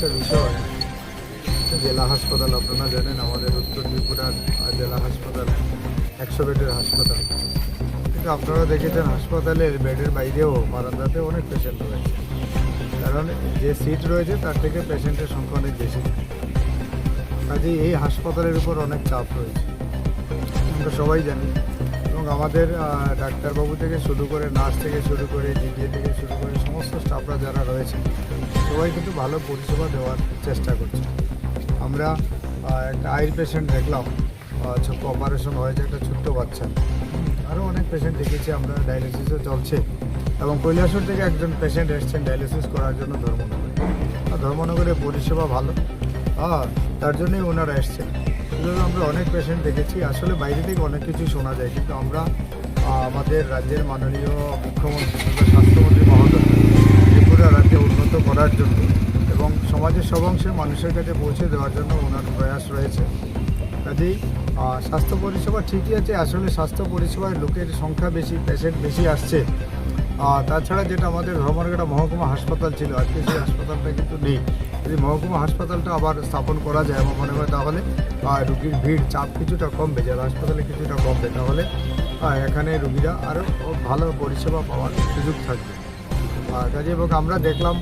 একটা বিষয়, জেলা হাসপাতাল আপনারা জানেন আমাদের উত্তর ত্রিপুরার জেলা হাসপাতাল 100 বেডের হাসপাতাল, কিন্তু আপনারা দেখেছেন হাসপাতালের বেডের বাইরেও বারান্দাতে অনেক পেশেন্ট রয়েছে, কারণ যে সিট রয়েছে তার থেকে পেশেন্টের সংখ্যা অনেক বেশি। কাজেই এই হাসপাতালের উপর অনেক চাপ রয়েছে, আমরা সবাই জানি। এবং আমাদের ডাক্তারবাবু থেকে শুরু করে, নার্স থেকে শুরু করে, জিপিএ থেকে শুরু করে সমস্ত স্টাফরা যারা রয়েছে সবাই কিন্তু ভালো পরিষেবা দেওয়ার চেষ্টা করছে। আমরা একটা আইর পেশেন্ট দেখলাম, ছোট্ট অপারেশন হয়েছে একটা ছোট্ট বাচ্চা, আরও অনেক পেশেন্ট দেখেছি আমরা, ডায়ালিসিসও চলছে। এবং কৈলাসহর থেকে একজন পেশেন্ট এসছেন ডায়ালিসিস করার জন্য ধর্মনগরে। ধর্মনগরে পরিষেবা ভালো, তার জন্যই ওনারা এসছেন। এভাবে আমরা অনেক পেশেন্ট দেখেছি। আসলে বাইরে থেকে অনেক কিছু শোনা যায়, কিন্তু আমরা আমাদের রাজ্যের মাননীয় মুখ্যমন্ত্রী তথা স্বাস্থ্যমন্ত্রী মহোদয় ত্রিপুরা রাজ্যে উন্নত করার জন্য এবং সমাজের সব অংশের মানুষের কাছে পৌঁছে দেওয়ার জন্য ওনার প্রয়াস রয়েছে। কাজেই স্বাস্থ্য পরিষেবা ঠিকই আছে। আসলে স্বাস্থ্য পরিষেবায় লোকের সংখ্যা বেশি, পেশেন্ট বেশি আসছে। তাছাড়া যেটা আমাদের ধর্মনগর মহকুমা হাসপাতাল ছিল, আজকে সেই হাসপাতালটা কিন্তু নেই। যদি মহকুমা হাসপাতালটা আবার স্থাপন করা যায় আমার মনে হয়, তাহলে রুগীর ভিড়, চাপ কিছুটা কমবে, যারা হাসপাতালে কিছুটা কমবে, তাহলে এখানে রুগীরা আরও ভালো পরিষেবা পাওয়ার সুযোগ থাকবে। কাজে এবং আমরা দেখলাম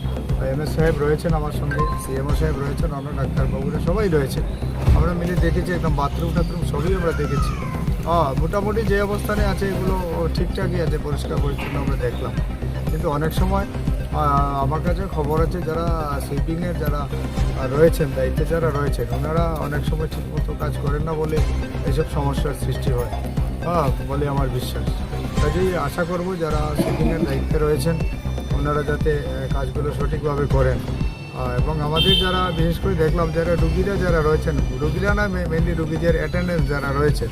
এমএস সাহেব রয়েছেন আমার সঙ্গে, সিএমও সাহেব রয়েছেন, অন্য ডাক্তারবাবুরা সবাই রয়েছেন। আমরা মিলে দেখেছি, একদম বাথরুম টাথরুম সবই আমরা দেখেছি। মোটামুটি যে অবস্থানে আছে এগুলো ঠিকঠাকই আছে, পরিষ্কার পরিচ্ছন্ন আমরা দেখলাম। কিন্তু অনেক সময় আমার কাছে খবর আছে যারা সুইপিংয়ের যারা রয়েছেন, দায়িত্বে যারা রয়েছেন, ওনারা অনেক সময় ঠিকমতো কাজ করেন না বলে এসব সমস্যার সৃষ্টি হয় বলে আমার বিশ্বাস। কাজেই আশা করব যারা সুইপিংয়ের দায়িত্বে রয়েছেন ওনারা যাতে কাজগুলো সঠিকভাবে করেন। এবং আমাদের যারা বিশেষ করে দেখলাম যারা রুগীরা যারা রয়েছেন, রুগীরা না মেনলি রুগীদের অ্যাটেন্ডেন্স যারা রয়েছেন